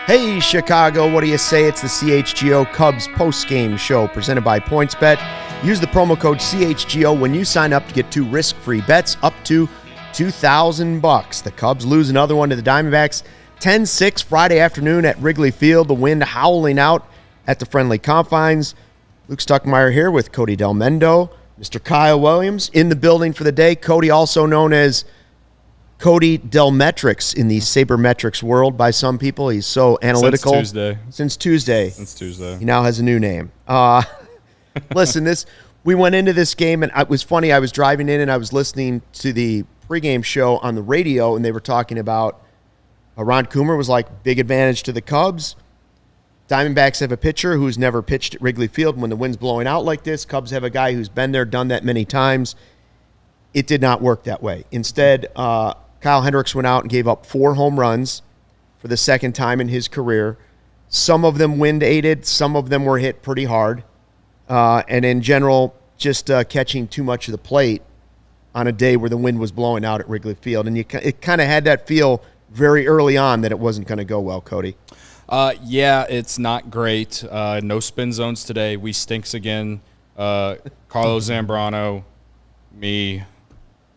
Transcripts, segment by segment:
Hey, Chicago, what do you say? It's the CHGO Cubs Postgame Show presented by PointsBet. Use the promo code CHGO when you sign up to get 2 risk-free bets up to $2,000. The Cubs lose another one to the Diamondbacks 10-6 Friday afternoon at Wrigley Field, the wind howling out at the friendly confines. Luke Stuckmeyer here with Cody Delmendo, Mr. Kyle Williams in the building for the day. Cody, also known as Cody Delmetrics in the sabermetrics world by some people. He's so analytical. Since Tuesday. He now has a new name. Listen, we went into this game, and it was funny. I was driving in, and I was listening to the pregame show on the radio, and they were talking about Ron Coomer was like, big advantage to the Cubs. Diamondbacks have a pitcher who's never pitched at Wrigley Field when the wind's blowing out like this. Cubs have a guy who's been there, done that many times. It did not work that way. Instead, Kyle Hendricks went out and gave up 4 home runs for the second time in his career. Some of them wind-aided. Some of them were hit pretty hard. And in general, just catching too much of the plate on a day where the wind was blowing out at Wrigley Field. And it kind of had that feel very early on that it wasn't going to go well, Cody. Yeah, it's not great. No spin zones today. We stinks again. Carlos Zambrano, me,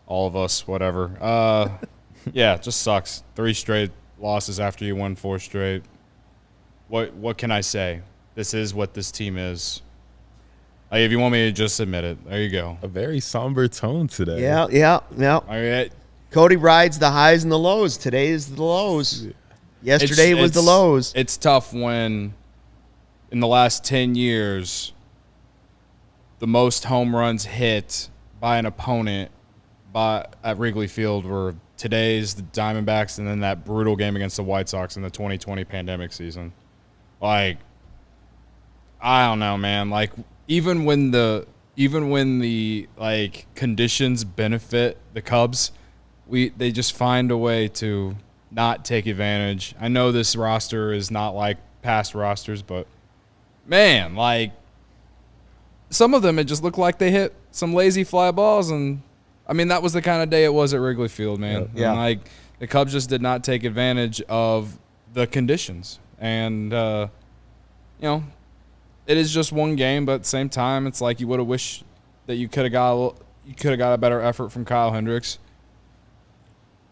all of us, whatever. Yeah, it just sucks. 3 straight losses after you won 4 straight. What can I say? This is what this team is. Like, if you want me to just admit it, there you go. A very somber tone today. Yeah. All right. Cody rides the highs and the lows. Today is the lows. Yesterday was the lows. It's tough when, in the last 10 years, the most home runs hit by an opponent at Wrigley Field were today's the Diamondbacks and then that brutal game against the White Sox in the 2020 pandemic season. Like, I don't know, man. Like, even when the like conditions benefit the Cubs, they just find a way to not take advantage. I know this roster is not like past rosters, but man, like, some of them it just looked like they hit some lazy fly balls, and I mean, that was the kind of day it was at Wrigley Field, man. Yeah. And, like, the Cubs just did not take advantage of the conditions. And, you know, it is just one game, but at the same time, it's like you would have wished that you could have got a better effort from Kyle Hendricks.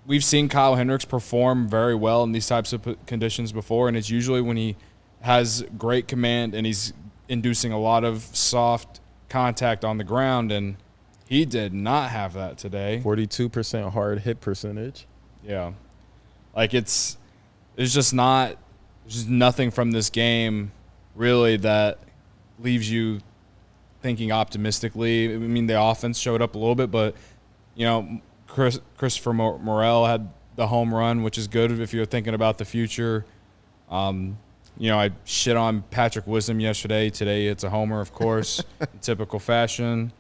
We've seen Kyle Hendricks perform very well in these types of conditions before, and it's usually when he has great command and he's inducing a lot of soft contact on the ground, and he did not have that today. 42% hard hit percentage. Yeah. Like, there's just nothing from this game really that leaves you thinking optimistically. I mean, the offense showed up a little bit, but, you know, Christopher Morel had the home run, which is good if you're thinking about the future. You know, I shit on Patrick Wisdom yesterday. Today it's a homer, of course, in typical fashion.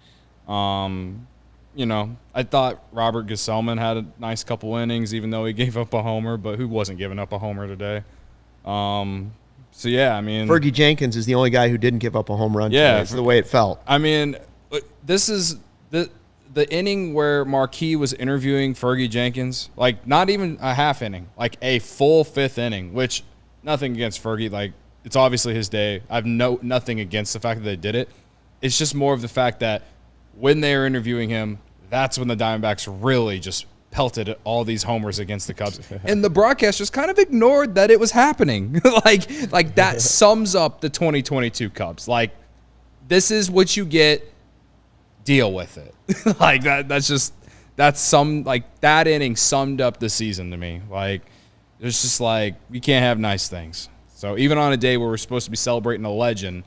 You know, I thought Robert Gesellman had a nice couple innings, even though he gave up a homer, but who wasn't giving up a homer today? So, yeah, I mean, Fergie Jenkins is the only guy who didn't give up a home run today. That's the way it felt. I mean, this is the inning where Marquis was interviewing Fergie Jenkins, like, not even a half inning, like a full 5th inning, which nothing against Fergie. Like, it's obviously his day. I have nothing against the fact that they did it. It's just more of the fact that when they were interviewing him, that's when the Diamondbacks really just pelted all these homers against the Cubs. And the broadcast just kind of ignored that it was happening. like that sums up the 2022 Cubs. Like, this is what you get. Deal with it. Like, that inning summed up the season to me. Like, it's just like, you can't have nice things. So even on a day where we're supposed to be celebrating a legend,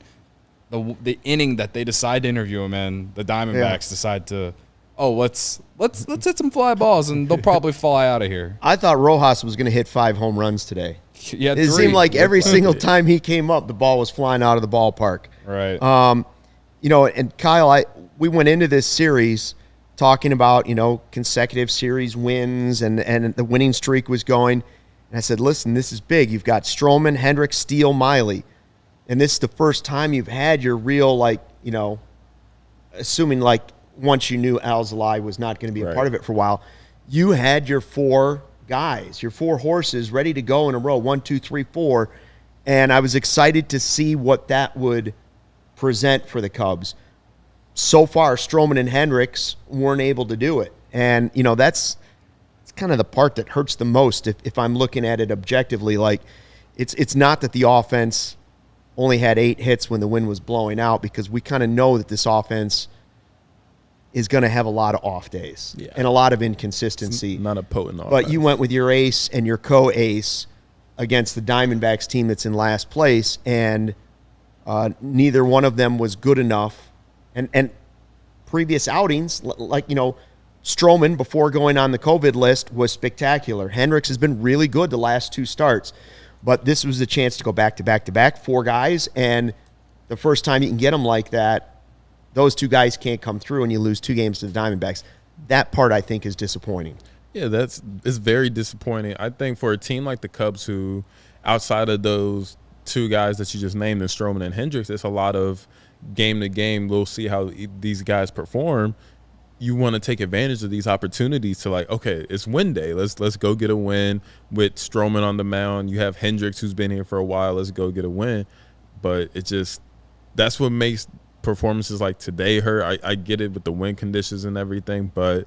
the inning that they decide to interview him in, the Diamondbacks decide to oh, let's hit some fly balls and they'll probably fly out of here. I thought Rojas was going to hit 5 home runs today. Yeah, it seemed like every single time he came up, the ball was flying out of the ballpark. Right. And Kyle, we went into this series talking about, consecutive series wins and the winning streak was going. And I said, listen, this is big. You've got Stroman, Hendricks, Steele, Miley. And this is the first time you've had your real, assuming once you knew Alzolay was not going to be a part of it for a while, you had your 4 guys, your 4 horses ready to go in a row, 1, 2, 3, 4. And I was excited to see what that would present for the Cubs. So far, Stroman and Hendricks weren't able to do it. And, that's kind of the part that hurts the most if I'm looking at it objectively. It's not that the offense only had 8 hits when the wind was blowing out, because we kind of know that this offense is going to have a lot of off days and a lot of inconsistency. It's not a potent offense. But you went with your ace and your co-ace against the Diamondbacks team that's in last place, and neither one of them was good enough. And previous outings, Stroman, before going on the COVID list, was spectacular. Hendricks has been really good the last 2 starts. But this was the chance to go back-to-back-to-back, 4 guys, and the first time you can get them like that, those 2 guys can't come through and you lose 2 games to the Diamondbacks. That part, I think, is disappointing. Yeah, it's very disappointing. I think for a team like the Cubs, who outside of those 2 guys that you just named, in Stroman and Hendricks, it's a lot of game-to-game. We'll see how these guys perform. You want to take advantage of these opportunities to okay, it's win day. Let's go get a win with Stroman on the mound. You have Hendricks, who's been here for a while. Let's go get a win. But that's what makes performances like today hurt. I get it with the wind conditions and everything, but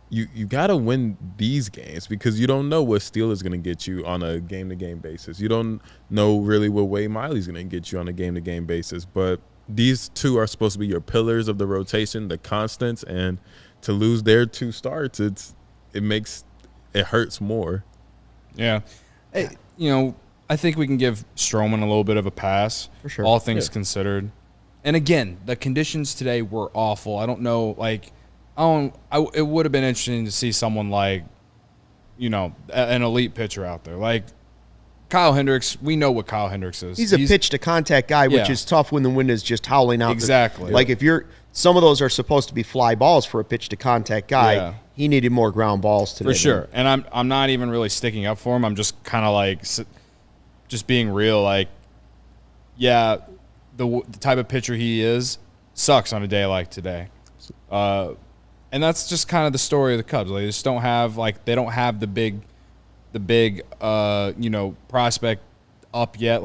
you got to win these games, because you don't know what Steele is going to get you on a game-to-game basis. You don't know really what Wade Miley's going to get you on a game-to-game basis. But these 2 are supposed to be your pillars of the rotation, the constants, and to lose their 2 starts, it hurts more. Yeah. Hey, I think we can give Stroman a little bit of a pass, for sure, all things considered. And again, the conditions today were awful. I don't know, it would have been interesting to see someone an elite pitcher out there. Kyle Hendricks, we know what Kyle Hendricks is. He's a pitch-to-contact guy, which is tough when the wind is just howling out. Exactly. Some of those are supposed to be fly balls for a pitch-to-contact guy. Yeah. He needed more ground balls today. For sure. And I'm not even really sticking up for him. I'm just kind of just being real. The type of pitcher he is sucks on a day like today. And that's just kind of the story of the Cubs. They just don't have the big prospect up yet.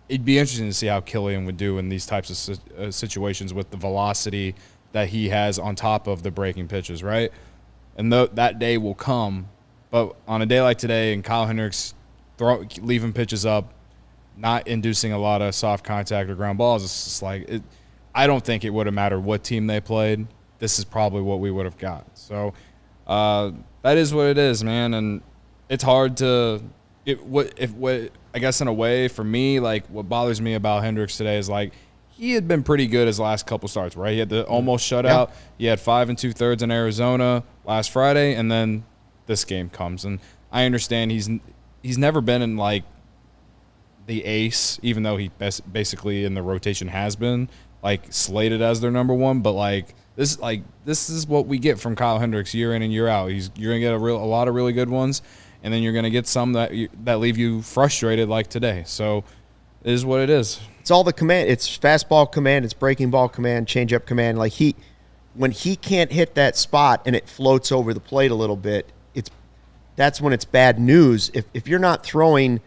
It'd be interesting to see how Killian would do in these types of situations with the velocity that he has on top of the breaking pitches, right? And that day will come. But on a day like today, and Kyle Hendricks leaving pitches up, not inducing a lot of soft contact or ground balls, it's just I don't think it would have mattered what team they played. This is probably what we would have got. So that is what it is, man. And it's hard to I guess in a way for me, what bothers me about Hendricks today is he had been pretty good his last couple starts, right? He had the almost shutout. Yeah. He had 5 2/3 in Arizona last Friday, and then this game comes. And I understand he's never been in the ace, even though he basically in the rotation has been slated as their number 1. But this is what we get from Kyle Hendricks year in and year out. You're gonna get a lot of really good ones, and then you're going to get some that leave you frustrated like today. So it is what it is. It's all the command. It's fastball command. It's breaking ball command, changeup command. When he can't hit that spot and it floats over the plate a little bit, that's when it's bad news. If you're not throwing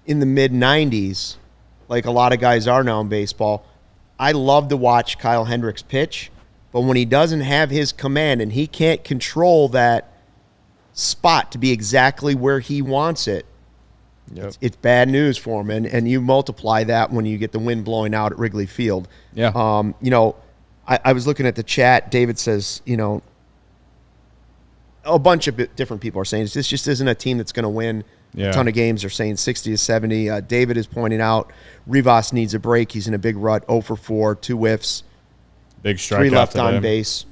in the mid-90s like a lot of guys are now in baseball, I love to watch Kyle Hendricks pitch, but when he doesn't have his command and he can't control that spot to be exactly where he wants it, it's bad news for him. And you multiply that when you get the wind blowing out at Wrigley Field. Yeah. I was looking at the chat. David says, a bunch of different people are saying this just isn't a team that's going to win a ton of games. They're saying 60 to 70. David is pointing out Rivas needs a break. He's in a big rut, 0 for 4, 2 whiffs, big strikeout, 3 left on base.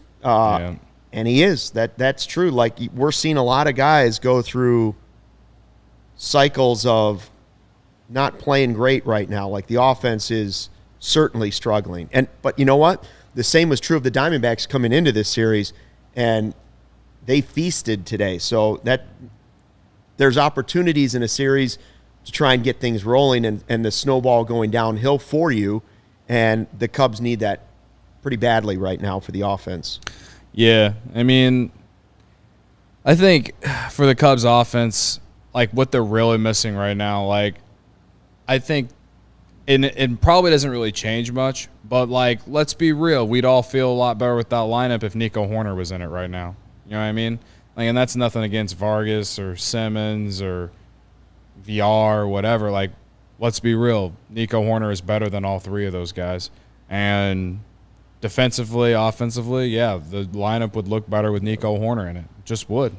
And he is. That's true. Like, we're seeing a lot of guys go through cycles of not playing great right now. Like, the offense is certainly struggling. But you know what? The same was true of the Diamondbacks coming into this series, and they feasted today. So that there's opportunities in a series to try and get things rolling and the snowball going downhill for you, and the Cubs need that pretty badly right now for the offense. Yeah, I mean, I think for the Cubs offense, like, what they're really missing right now, like, I think it probably doesn't really change much, but, like, let's be real. We'd all feel a lot better with that lineup if Nico Hoerner was in it right now. You know what I mean? Like, and that's nothing against Vargas or Simmons or Villar or whatever. Like, let's be real. Nico Hoerner is better than all three of those guys. And defensively, offensively, yeah, the lineup would look better with Nico Hoerner in it. Just would.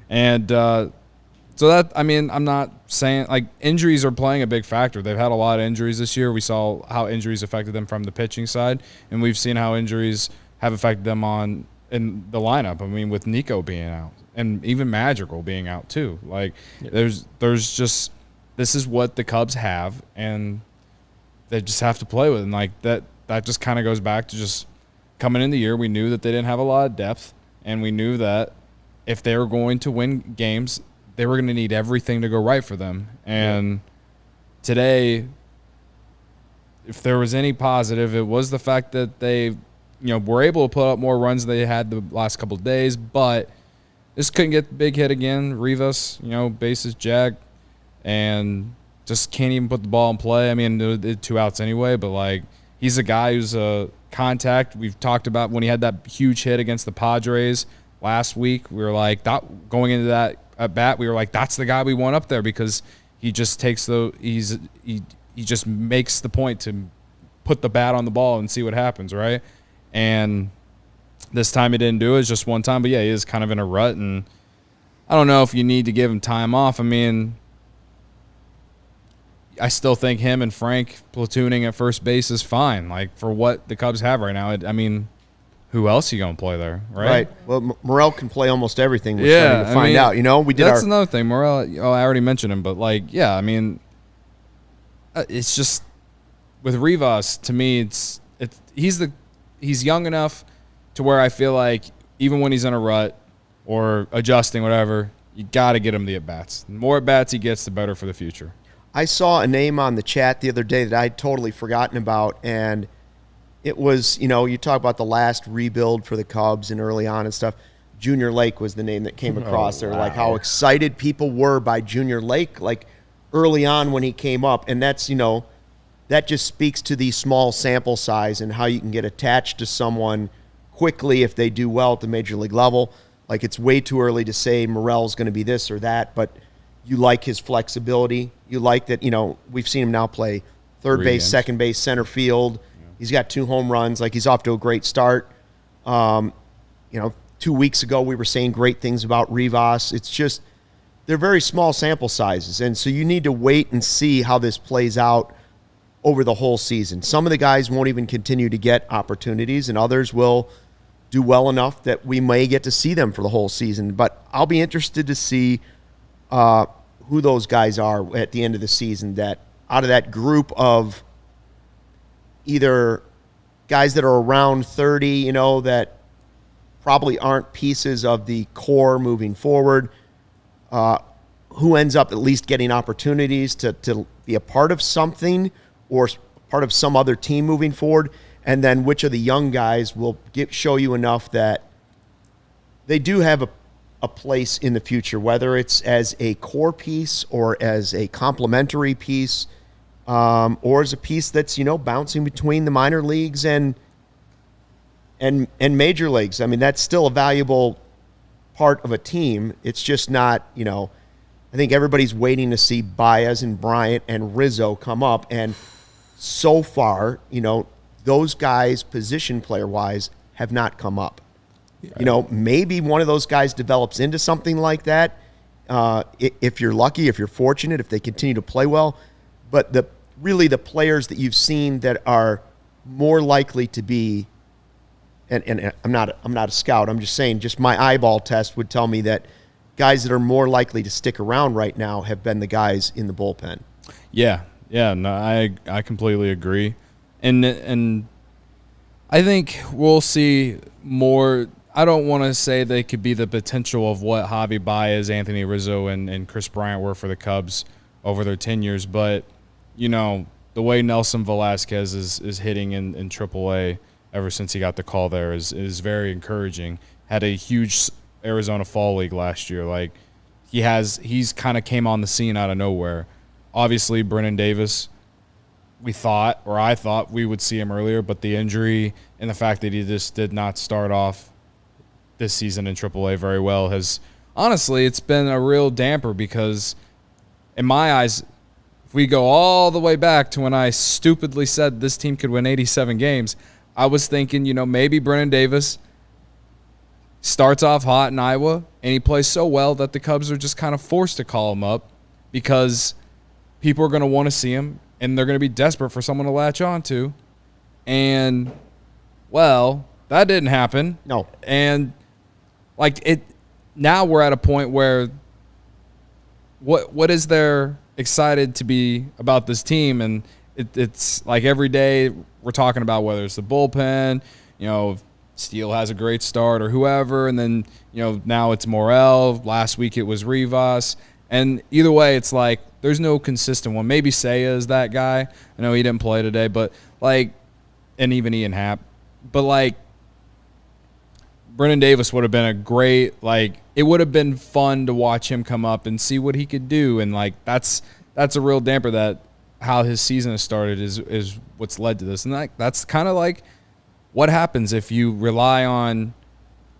And so that, I mean, I'm not saying, like, injuries are playing a big factor. They've had a lot of injuries this year. We saw how injuries affected them from the pitching side, and we've seen how injuries have affected them in the lineup. I mean, with Nico being out and even Madrigal being out too. Like, there's just, this is what the Cubs have, and they just have to play with it. And, like, that just kind of goes back to just coming in the year, we knew that they didn't have a lot of depth, and we knew that if they were going to win games, they were going to need everything to go right for them. And today, if there was any positive, it was the fact that they, were able to put up more runs than they had the last couple of days, but just couldn't get the big hit again. Rivas, bases jacked, and just can't even put the ball in play. I mean, it was 2 outs anyway, but, like, he's a guy who's a contact. We've talked about when he had that huge hit against the Padres last week. We were like, going into that at bat, we were like, that's the guy we want up there, because he just takes he just makes the point to put the bat on the ball and see what happens, right? And this time he didn't do it. It's just one time, but yeah, he is kind of in a rut, and I don't know if you need to give him time off. I mean, I still think him and Frank platooning at first base is fine, like, for what the Cubs have right now. I mean, who else are you going to play there, right? Right. Well, Morel can play almost everything. We're starting to find out. That's another thing. Morel, I already mentioned him, but, like, yeah, I mean, it's just with Rivas, to me, he's young enough to where I feel like even when he's in a rut or adjusting, whatever, you got to get him the at-bats. The more at-bats he gets, the better for the future. I saw a name on the chat the other day that I'd totally forgotten about, and it was, you talk about the last rebuild for the Cubs and early on and stuff. Junior Lake was the name that came across there, like how excited people were by Junior Lake, like early on when he came up. And that's, that just speaks to the small sample size and how you can get attached to someone quickly if they do well at the major league level. Like, it's way too early to say Morel's going to be this or that, but you like his flexibility. You like that, we've seen him now play third base, second base, center field. He's got 2 home runs. Like, he's off to a great start. 2 weeks ago we were saying great things about Rivas. It's just they're very small sample sizes, and so you need to wait and see how this plays out over the whole season. Some of the guys won't even continue to get opportunities, and others will do well enough that we may get to see them for the whole season. But I'll be interested to see who those guys are at the end of the season, that out of that group of either guys that are around 30, that probably aren't pieces of the core moving forward, who ends up at least getting opportunities to be a part of something or part of some other team moving forward, and then which of the young guys will show you enough that they do have a place in the future, whether it's as a core piece or as a complementary piece, or as a piece that's, bouncing between the minor leagues and major leagues. I mean, that's still a valuable part of a team. It's just not, I think everybody's waiting to see Baez and Bryant and Rizzo come up. And so far, those guys, position player-wise, have not come up. Right. Maybe one of those guys develops into something like that. If you're lucky, if you're fortunate, if they continue to play well. But the players that you've seen that are more likely to be and I'm not a scout. I'm just saying, just my eyeball test would tell me that guys that are more likely to stick around right now have been the guys in the bullpen. Yeah, no, I completely agree, and I think we'll see more. I don't want to say they could be the potential of what Javi Baez, Anthony Rizzo, and Chris Bryant were for the Cubs over their tenures, but the way Nelson Velasquez is hitting in AAA ever since he got the call there is very encouraging. Had a huge Arizona Fall League last year. Like he's kind of came on the scene out of nowhere. Obviously, Brennan Davis, I thought we would see him earlier, but the injury and the fact that he just did not start off this season in AAA very well has honestly, it's been a real damper because in my eyes, if we go all the way back to when I stupidly said this team could win 87 games, I was thinking, maybe Brennan Davis starts off hot in Iowa and he plays so well that the Cubs are just kind of forced to call him up because people are going to want to see him and they're going to be desperate for someone to latch on to. And, well, that didn't happen. No. And, now we're at a point where what is there excited to be about this team? And it's like every day we're talking about whether it's the bullpen, Steele has a great start or whoever, and then, now it's Morel. Last week it was Rivas. And either way, it's like there's no consistent one. Maybe Seiya is that guy. I know he didn't play today, but and even Ian Happ. But Brennan Davis would have been a great, it would have been fun to watch him come up and see what he could do. And that's a real damper that how his season has started is what's led to this. And that's kind of what happens if you rely on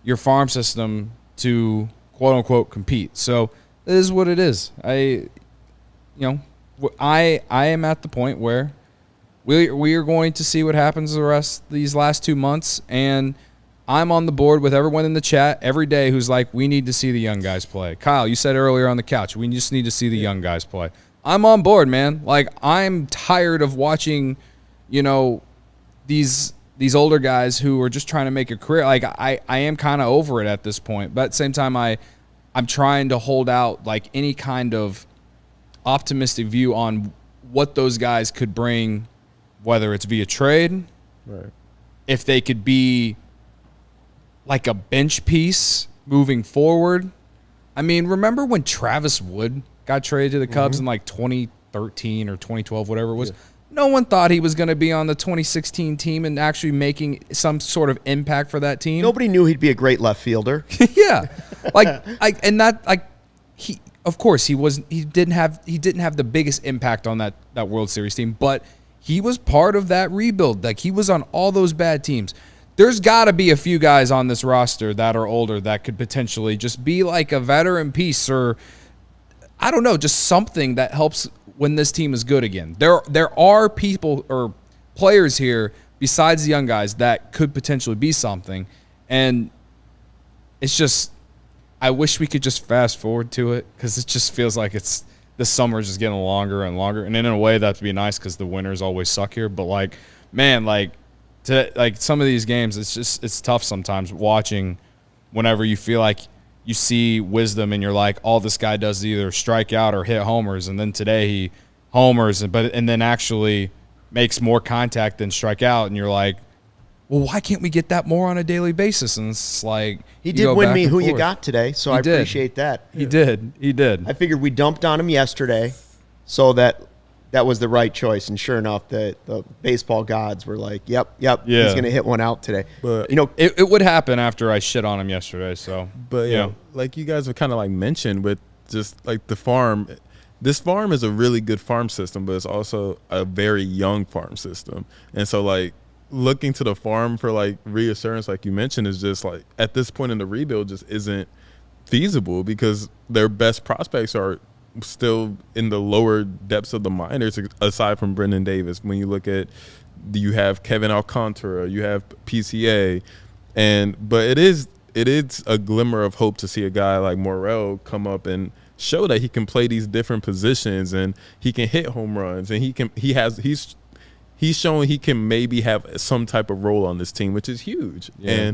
your farm system to quote unquote compete. So it is what it is. I am at the point where we are going to see what happens these last 2 months, and I'm on the board with everyone in the chat every day who's like, we need to see the young guys play. Kyle, you said earlier on the couch, we just need to see the young guys play. I'm on board, man. I'm tired of watching, these older guys who are just trying to make a career. I am kind of over it at this point. But at the same time, I'm trying to hold out any kind of optimistic view on what those guys could bring, whether it's via trade, right? If they could be a bench piece moving forward. I mean, remember when Travis Wood got traded to the Cubs in 2013 or 2012, whatever it was? Yeah. No one thought he was going to be on the 2016 team and actually making some sort of impact for that team. Nobody knew he'd be a great left fielder. Yeah. Of course he didn't have the biggest impact on that World Series team, but he was part of that rebuild. He was on all those bad teams. There's got to be a few guys on this roster that are older that could potentially just be a veteran piece, or I don't know, just something that helps when this team is good again. There are people or players here besides the young guys that could potentially be something, and it's just I wish we could just fast forward to it because it just feels like the summer is just getting longer and longer, and in a way that'd be nice because the winters always suck here. But some of these games, it's tough sometimes watching whenever you feel like you see Wisdom and you're like, all this guy does is either strike out or hit homers, and then today he homers and then actually makes more contact than strike out, and you're like, well, why can't we get that more on a daily basis? And it's he did win me who you got today, so I appreciate that. He did. I figured we dumped on him yesterday, so that was the right choice. And sure enough, the baseball gods were like, yep, yeah. He's going to hit one out today. But it would happen after I shit on him yesterday. So, but you guys have kind of mentioned with just the farm. This farm is a really good farm system, but it's also a very young farm system. And so looking to the farm for reassurance, you mentioned, is just at this point in the rebuild just isn't feasible because their best prospects are still in the lower depths of the minors, aside from Brendan Davis. When you look at, you have Kevin Alcantara, you have PCA, but it is a glimmer of hope to see a guy like Morel come up and show that he can play these different positions and he can hit home runs and he's showing he can maybe have some type of role on this team, which is huge. Yeah.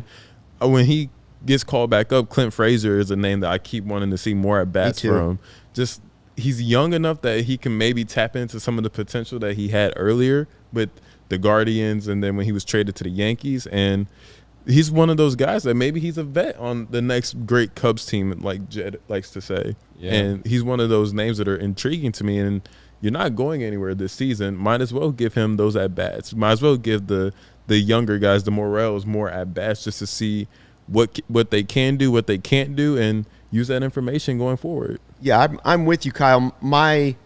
And when he gets called back up, Clint Frazier is a name that I keep wanting to see more at bats from. Just he's young enough that he can maybe tap into some of the potential that he had earlier with the Guardians, and then when he was traded to the Yankees. And he's one of those guys that maybe he's a vet on the next great Cubs team, like Jed likes to say. Yeah. And he's one of those names that are intriguing to me. And you're not going anywhere this season. Might as well give him those at-bats. Might as well give the younger guys, the Morels, more at-bats just to see what they can do, what they can't do, and use that information going forward. Yeah, I'm with you, Kyle. My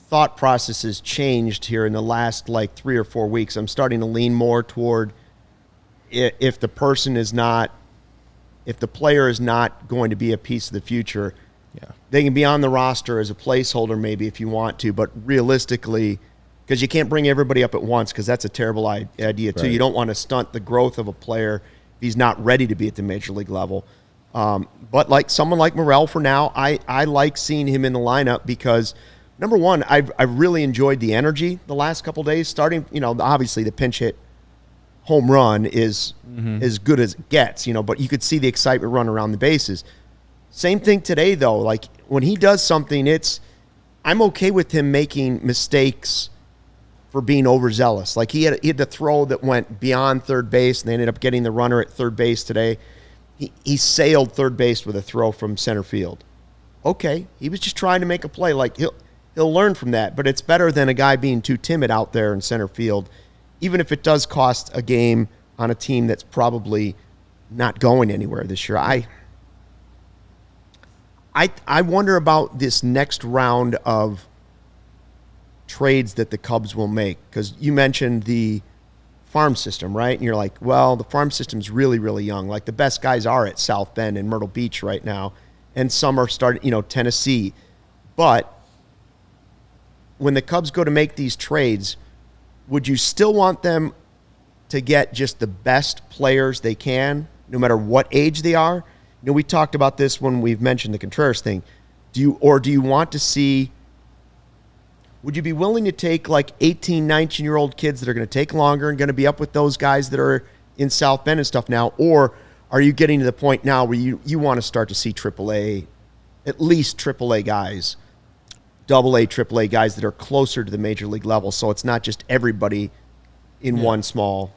thought process has changed here in the last 3 or 4 weeks. I'm starting to lean more toward if the player is not going to be a piece of the future, they can be on the roster as a placeholder maybe if you want to, but realistically, because you can't bring everybody up at once because that's a terrible idea too. Right. You don't want to stunt the growth of a player if he's not ready to be at the major league level. But like someone like Morel for now, I like seeing him in the lineup because, number one, I've really enjoyed the energy the last couple of days. Starting, obviously the pinch hit home run is as good as it gets, but you could see the excitement run around the bases. Same thing today, though. Like when he does something, I'm okay with him making mistakes for being overzealous. Like he had the throw that went beyond third base, and they ended up getting the runner at third base today. He sailed third base with a throw from center field. Okay, he was just trying to make a play. Like he'll learn from that, but it's better than a guy being too timid out there in center field, even if it does cost a game on a team that's probably not going anywhere this year. I wonder about this next round of trades that the Cubs will make, because you mentioned the farm system, right? And you're like, well, the farm system's really, really young. Like the best guys are at South Bend and Myrtle Beach right now, and some are starting, Tennessee. But when the Cubs go to make these trades, would you still want them to get just the best players they can, no matter what age they are? We talked about this when we've mentioned the Contreras thing. Do you want to see, would you be willing to take 18, 19-year-old kids that are going to take longer and going to be up with those guys that are in South Bend and stuff now? Or are you getting to the point now where you want to start to see AAA, at least AAA guys, AA, AAA guys that are closer to the major league level, so it's not just everybody in one small.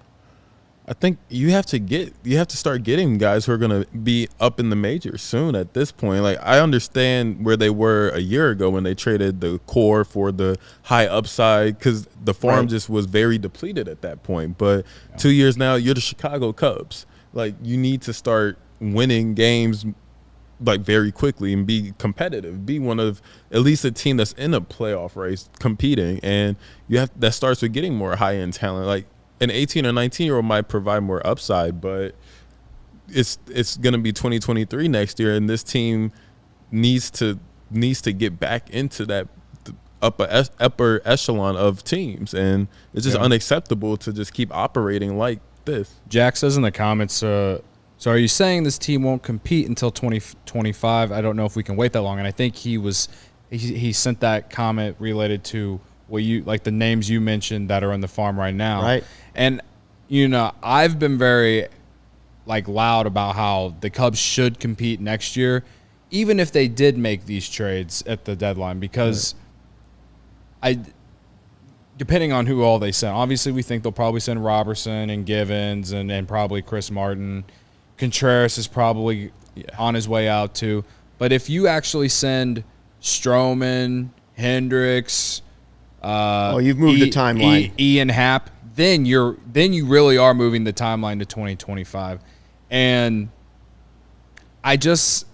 I think you have to start getting guys who are going to be up in the majors soon at this point. Like I understand where they were a year ago when they traded the core for the high upside, because the farm just was very depleted at that point. But 2 years now, you're the Chicago Cubs. Like you need to start winning games very quickly and be competitive. Be one of at least a team that's in a playoff race competing, and that starts with getting more high end talent. Like an 18 or 19-year-old might provide more upside, but it's going to be 2023 next year, and this team needs to get back into that upper echelon of teams, and it's just unacceptable to just keep operating like this. Jack says in the comments, so are you saying this team won't compete until 2025? I don't know if we can wait that long. And I think he sent that comment related to the names you mentioned that are on the farm right now. Right. And, I've been very, loud about how the Cubs should compete next year, even if they did make these trades at the deadline, because depending on who all they send, obviously we think they'll probably send Robertson and Givens and probably Chris Martin. Contreras is probably on his way out too. But if you actually send Stroman, Hendricks, you've moved the timeline. Ian Happ, then you really are moving the timeline to 2025. And I just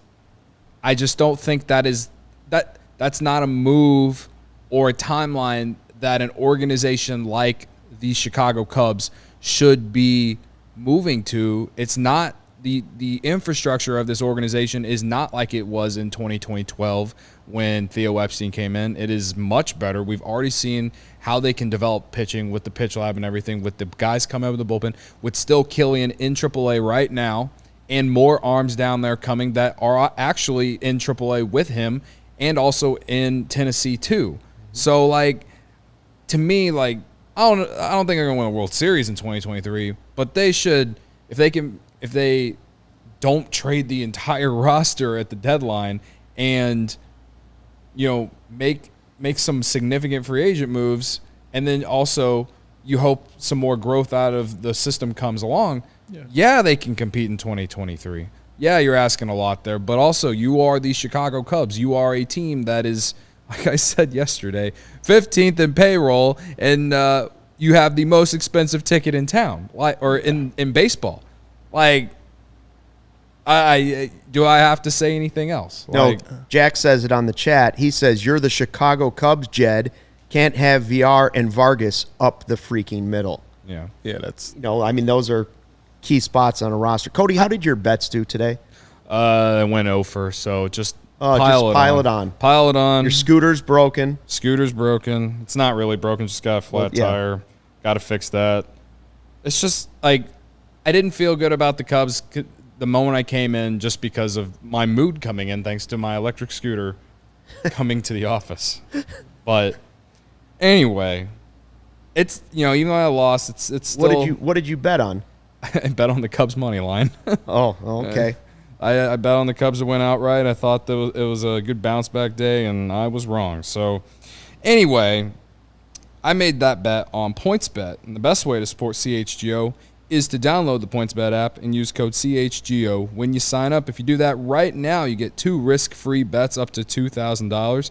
don't think that's not a move or a timeline that an organization like the Chicago Cubs should be moving to. It's not the infrastructure of this organization is not like it was in 2012 when Theo Epstein came in. It is much better. We've already seen how they can develop pitching with the pitch lab and everything, with the guys coming out of the bullpen, with still Killian in AAA right now, and more arms down there coming that are actually in AAA with him and also in Tennessee too. So, to me, I don't think they're going to win a World Series in 2023, but they should, if they don't trade the entire roster at the deadline and, make some significant free agent moves, and then also you hope some more growth out of the system comes along. Yeah, they can compete in 2023. Yeah, you're asking a lot there, but also you are the Chicago Cubs. You are a team that is, like I said yesterday, 15th in payroll, and you have the most expensive ticket in town, in baseball. Like, do I have to say anything else? No, Jack says it on the chat. He says, you're the Chicago Cubs, Jed. Can't have Villar and Vargas up the freaking middle. Yeah, that's... those are key spots on a roster. Cody, how did your bets do today? I went over, so just pile it on. Pile it on. Your scooter's broken. Scooter's broken. It's not really broken, just got a flat tire. Got to fix that. It's just, like, I didn't feel good about the Cubs the moment I came in just because of my mood coming in thanks to my electric scooter coming to the office. But anyway, it's, even though I lost, it's still... What did you bet on? I bet on the Cubs money line. Oh, okay. I bet on the Cubs to win outright. I thought that it was a good bounce back day, and I was wrong. So anyway, I made that bet on PointsBet, and the best way to support CHGO is to download the PointsBet app and use code CHGO when you sign up. If you do that right now, you get 2 risk-free bets up to $2,000.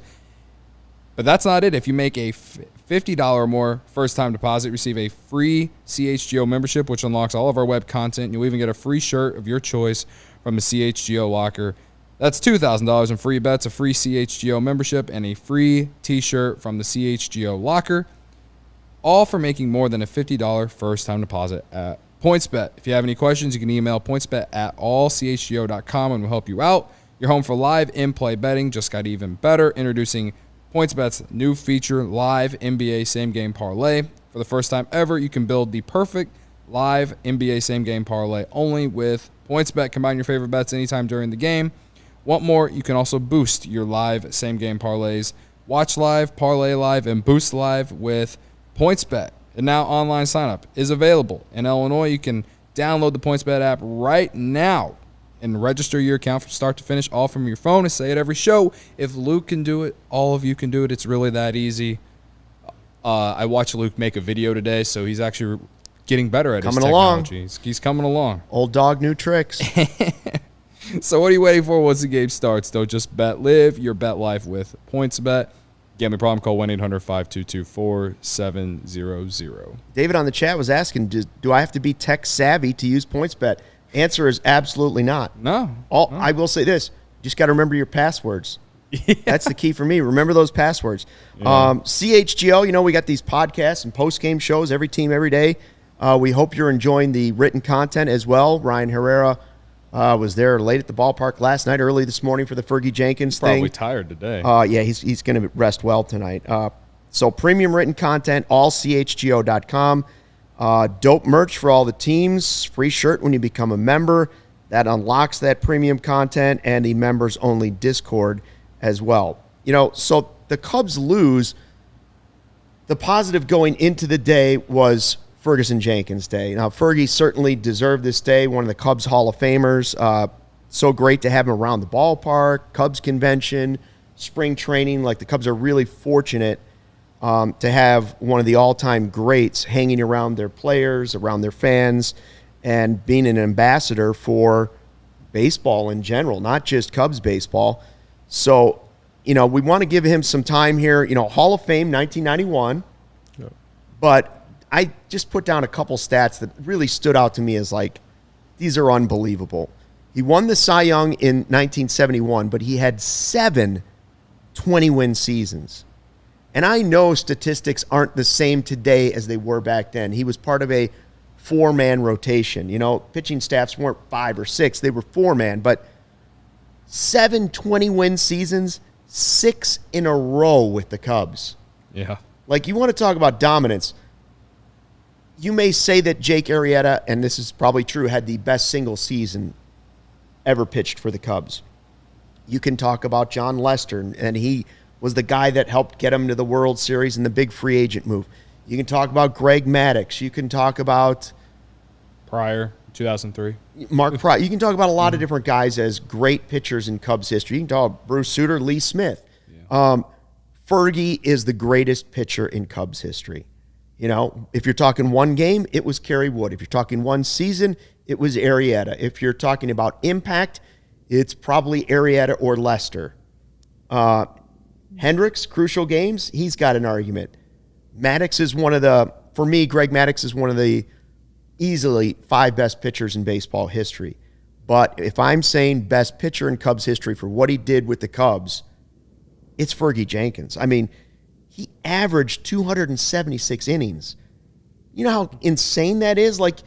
But that's not it. If you make a $50 or more first-time deposit, receive a free CHGO membership, which unlocks all of our web content. You'll even get a free shirt of your choice from a CHGO locker. That's $2,000 in free bets, a free CHGO membership, and a free T-shirt from the CHGO locker, all for making more than a $50 first-time deposit at PointsBet. If you have any questions, you can email pointsbet@allchgo.com and we'll help you out. Your home for live in-play betting just got even better. Introducing PointsBet's new feature, Live NBA Same Game Parlay. For the first time ever, you can build the perfect live NBA Same Game Parlay only with PointsBet. Combine your favorite bets anytime during the game. Want more? You can also boost your live Same Game Parlays. Watch live, parlay live, and boost live with PointsBet. And now online sign-up is available. In Illinois, you can download the PointsBet app right now and register your account from start to finish, all from your phone. I say it every show. If Luke can do it, all of you can do it. It's really that easy. I watched Luke make a video today, so he's actually getting better at his technology. He's coming along. Old dog, new tricks. So what are you waiting for once the game starts? Don't just bet. Live your bet life with PointsBet. Gambling problem, call 1-800-522-4700. David on the chat was asking, do I have to be tech savvy to use PointsBet? Answer is absolutely not. No. I will say this. You just got to remember your passwords. Yeah. That's the key for me. Remember those passwords. Yeah. CHGO, we got these podcasts and post-game shows, every team, every day. We hope you're enjoying the written content as well. Ryan Herrera was there late at the ballpark last night, early this morning for the Fergie Jenkins thing. Probably tired today. Yeah, he's going to rest well tonight. So premium written content, allchgo.com. Dope merch for all the teams. Free shirt when you become a member. That unlocks that premium content and the members-only Discord as well. So the Cubs lose. The positive going into the day was Ferguson Jenkins Day. Now, Fergie certainly deserved this day, one of the Cubs Hall of Famers. So great to have him around the ballpark, Cubs convention, spring training. Like, the Cubs are really fortunate to have one of the all-time greats hanging around their players, around their fans, and being an ambassador for baseball in general, not just Cubs baseball. So, we want to give him some time here. Hall of Fame, 1991. Yep. But I just put down a couple stats that really stood out to me as, these are unbelievable. He won the Cy Young in 1971, but he had 7 20-win seasons. And I know statistics aren't the same today as they were back then. He was part of a 4-man rotation. Pitching staffs weren't 5 or 6. They were 4-man. But 7 20-win seasons, 6 in a row with the Cubs. Yeah. You want to talk about dominance. You may say that Jake Arrieta, and this is probably true, had the best single season ever pitched for the Cubs. You can talk about John Lester, and he was the guy that helped get him to the World Series and the big free agent move. You can talk about Greg Maddux. You can talk about Pryor, 2003. Mark Pryor. You can talk about a lot of different guys as great pitchers in Cubs history. You can talk about Bruce Sutter, Lee Smith. Yeah. Fergie is the greatest pitcher in Cubs history. You know, if you're talking one game, it was Kerry Wood. If you're talking one season, it was Arrieta. If you're talking about impact, it's probably Arrieta or Lester. Hendricks, crucial games, he's got an argument. Maddux is for me, Greg Maddux is one of the easily 5 best pitchers in baseball history. But if I'm saying best pitcher in Cubs history for what he did with the Cubs, it's Fergie Jenkins. I mean, he averaged 276 innings. You know how insane that is? Like,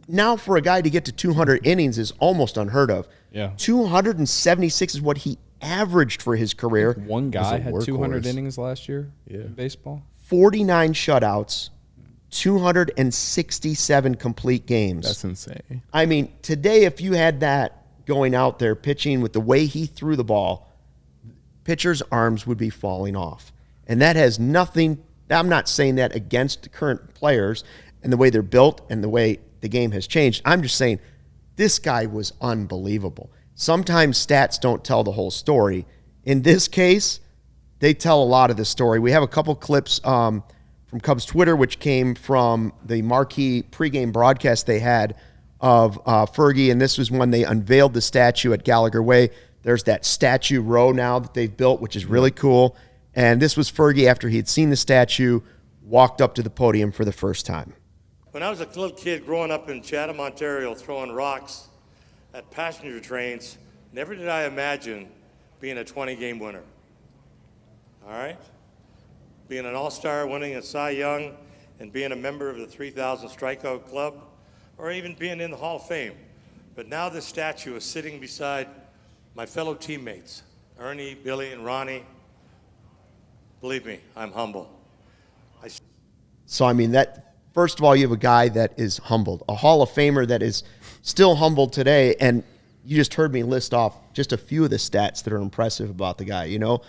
now for a guy to get to 200 innings is almost unheard of. Yeah. 276 is what he averaged for his career. One guy had 200 innings last year in baseball. 49 shutouts, 267 complete games. That's insane. I mean, today, if you had that going out there pitching with the way he threw the ball, pitchers' arms would be falling off. And that has nothing, I'm not saying that against the current players and the way they're built and the way the game has changed. I'm just saying this guy was unbelievable. Sometimes stats don't tell the whole story. In this case, they tell a lot of the story. We have a couple clips from Cubs Twitter, which came from the marquee pregame broadcast they had of Fergie, and this was when they unveiled the statue at Gallagher Way. There's that statue row now that they've built, which is really cool. And this was Fergie after he had seen the statue, walked up to the podium for the first time. When I was a little kid growing up in Chatham, Ontario, throwing rocks at passenger trains, never did I imagine being a 20-game winner. All right? Being an all-star, winning a Cy Young, and being a member of the 3,000 strikeout club, or even being in the Hall of Fame. But now this statue is sitting beside my fellow teammates, Ernie, Billy, and Ronnie. Believe me, I'm humble. So, I mean, that first of all, you have a guy that is humbled, a Hall of Famer that is still humbled today, and you just heard me list off just a few of the stats that are impressive about the guy, you know?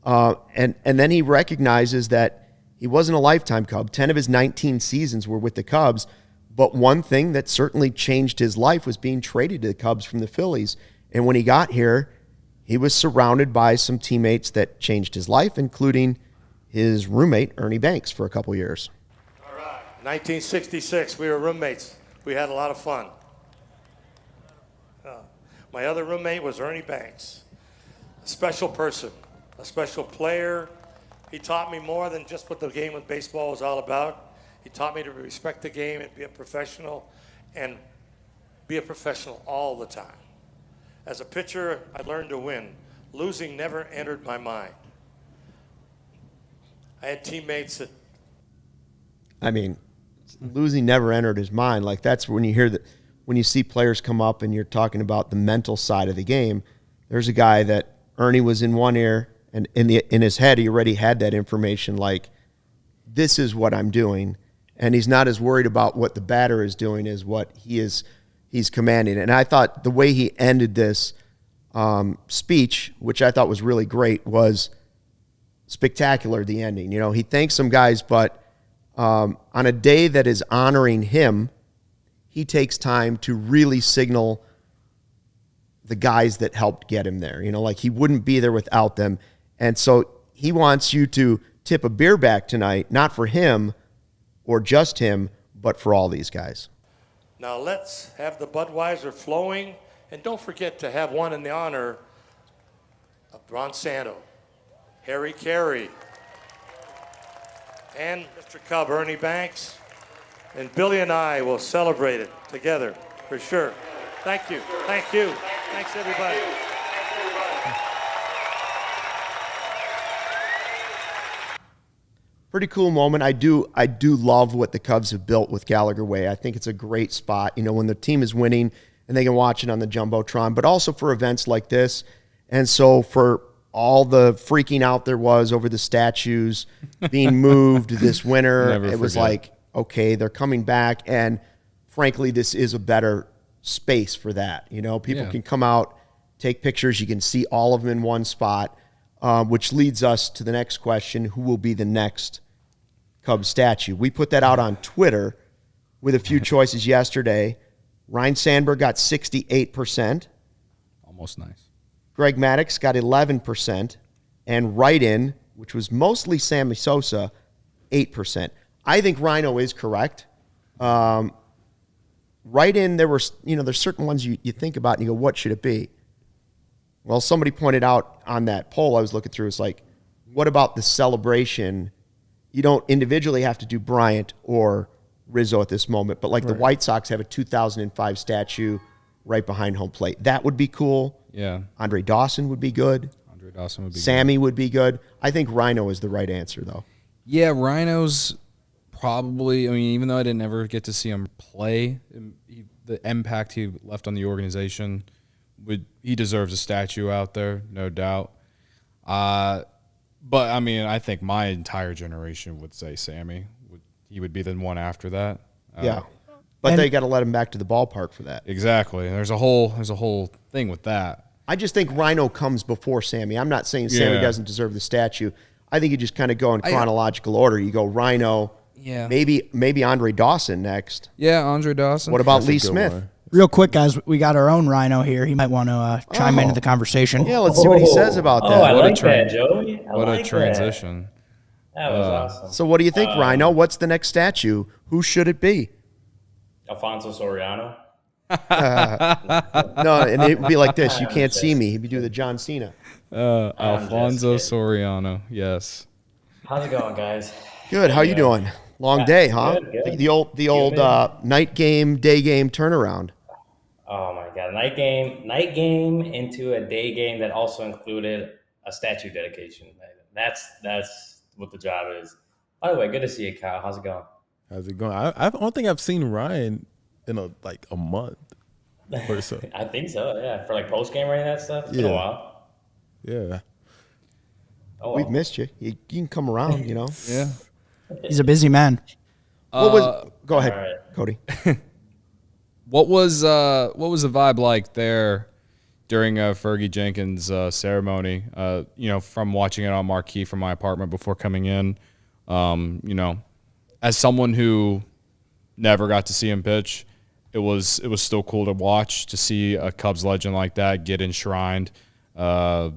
And then he recognizes that he wasn't a lifetime Cub. 10 of his 19 seasons were with the Cubs, but one thing that certainly changed his life was being traded to the Cubs from the Phillies. And when he got here, he was surrounded by some teammates that changed his life, including his roommate, Ernie Banks, for a couple years. All right. 1966, we were roommates. We had a lot of fun. My other roommate was Ernie Banks, a special person, a special player. He taught me more than just what the game of baseball was all about. He taught me to respect the game and be a professional, and be a professional all the time. As a pitcher, I learned to win. Losing never entered my mind. I had teammates that... I mean, losing never entered his mind. Like, that's when you hear that, when you see players come up and you're talking about the mental side of the game. There's a guy that Ernie was in one ear, and in his head, he already had that information, like, this is what I'm doing. And he's not as worried about what the batter is doing as what he's commanding. And I thought the way he ended this speech, which I thought was really great, was spectacular, the ending. You know, he thanks some guys, but on a day that is honoring him, he takes time to really signal the guys that helped get him there. You know, like, he wouldn't be there without them. And so he wants you to tip a beer back tonight, not for him or just him, but for all these guys. Now let's have the Budweiser flowing, and don't forget to have one in the honor of Ron Santo, Harry Carey, and Mr. Cub Ernie Banks, and Billy and I will celebrate it together for sure. Thank you. Thank you. Thanks, everybody. Pretty cool moment. I do love what the Cubs have built with Gallagher Way. I think it's a great spot, you know, when the team is winning and they can watch it on the Jumbotron, but also for events like this. And so for all the freaking out there was over the statues being moved this winter, it was like, okay, they're coming back. And frankly, this is a better space for that. You know, people can come out, take pictures. You can see all of them in one spot, which leads us to the next question. Who will be the next Cubs statue. We put that out on Twitter with a few choices yesterday. Ryan Sandberg got 68%. Almost nice. Greg Maddux got 11%. And write-in, which was mostly Sammy Sosa, 8%. I think Rhino is correct. Write-in, there's certain ones you think about and you go, what should it be? Well, somebody pointed out on that poll I was looking through, it's like, what about the celebration? You don't individually have to do Bryant or Rizzo at this moment, but like the White Sox have a 2005 statue right behind home plate. That would be cool. Yeah. Andre Dawson would be good. Andre Dawson would be Sammy would be good. I think Rhino is the right answer, though. Yeah, Rhino's probably, I mean, even though I didn't ever get to see him play, the impact he left on the organization, he deserves a statue out there, no doubt. But, I mean, I think my entire generation would say Sammy. He would be the one after that. Yeah. But they got to let him back to the ballpark for that. Exactly. There's a whole thing with that. I just think Rhino comes before Sammy. I'm not saying Sammy doesn't deserve the statue. I think you just kind of go in chronological order. You go Rhino, maybe Andre Dawson next. Yeah, Andre Dawson. What about Lee Smith? One. Real quick, guys, we got our own Rhino here. He might want to chime into the conversation. Yeah, let's see what he says about that. I like that, Joey. What a transition. That was awesome. So what do you think, Rhino? What's the next statue? Who should it be? Alfonso Soriano. No, and it would be like this. You can't see me. He'd be doing the John Cena. Alfonso Soriano, yes. How's it going, guys? Good. How you doing? Long day, huh? Good. The old night game, day game turnaround. Oh my God, night game into a day game that also included a statue dedication. That's what the job is. By the way, good to see you, Kyle. How's it going? How's it going? I don't think I've seen Ryan in a month or so. I think so, yeah. For like post game or any of that stuff. It's been a while. Yeah. Oh, well. We've missed you. You can come around, you know. Yeah. He's a busy man. Go ahead, right. Cody. What was the vibe like there during Fergie Jenkins' ceremony? From watching it on marquee from my apartment before coming in. As someone who never got to see him pitch, it was still cool to watch, to see a Cubs legend like that get enshrined. But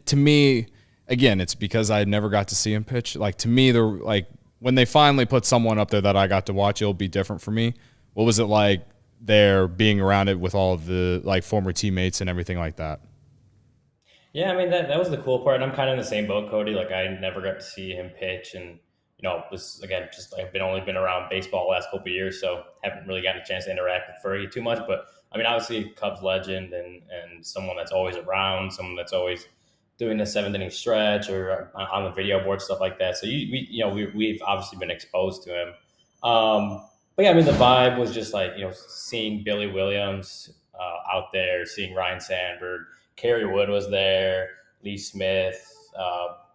to me, again, it's because I never got to see him pitch. Like, to me, when they finally put someone up there that I got to watch, it'll be different for me. What was it like there being around it with all of the former teammates and everything like that? Yeah, I mean, that was the cool part. I'm kind of in the same boat, Cody. Like, I never got to see him pitch, and this again, just I've only been around baseball the last couple of years, so haven't really gotten a chance to interact with Fergie too much. But I mean, obviously, Cubs legend and someone that's always around, someone that's always doing the 7th-inning stretch or on the video board, stuff like that. So we've obviously been exposed to him. But yeah, I mean, the vibe was just seeing Billy Williams out there, seeing Ryan Sandberg, Kerry Wood was there, Lee Smith,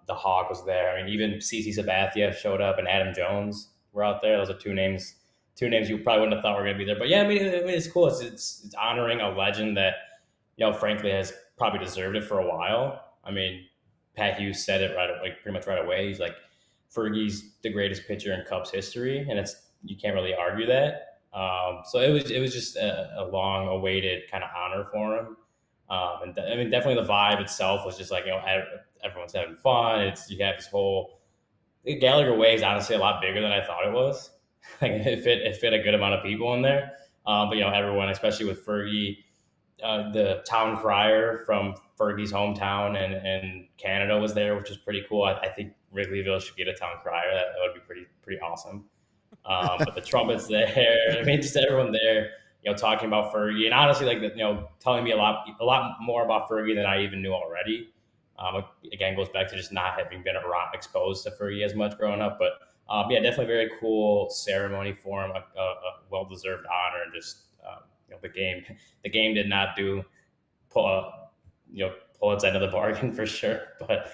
the Hawk was there. I mean, even CC Sabathia showed up, and Adam Jones were out there. Those are two names you probably wouldn't have thought were going to be there. But yeah, I mean, it's cool. It's honoring a legend that, frankly, has probably deserved it for a while. I mean, Pat Hughes said it pretty much right away. He's like, Fergie's the greatest pitcher in Cubs history, and you can't really argue that. So it was just a long awaited kind of honor for him. And I mean, definitely the vibe itself was just everyone's having fun. You have this whole Gallagher Way is honestly a lot bigger than I thought it was. It fit a good amount of people in there. But everyone, especially with Fergie, the town crier from Fergie's hometown and Canada was there, which was pretty cool. I think Wrigleyville should get a town crier. That would be pretty awesome. But the trumpets there, I mean, just everyone there, talking about Fergie, and honestly, telling me a lot more about Fergie than I even knew already. Again, goes back to just not having been exposed to Fergie as much growing up. But yeah, definitely very cool ceremony for him, a well-deserved honor, and just the game did not pull its end of the bargain for sure. But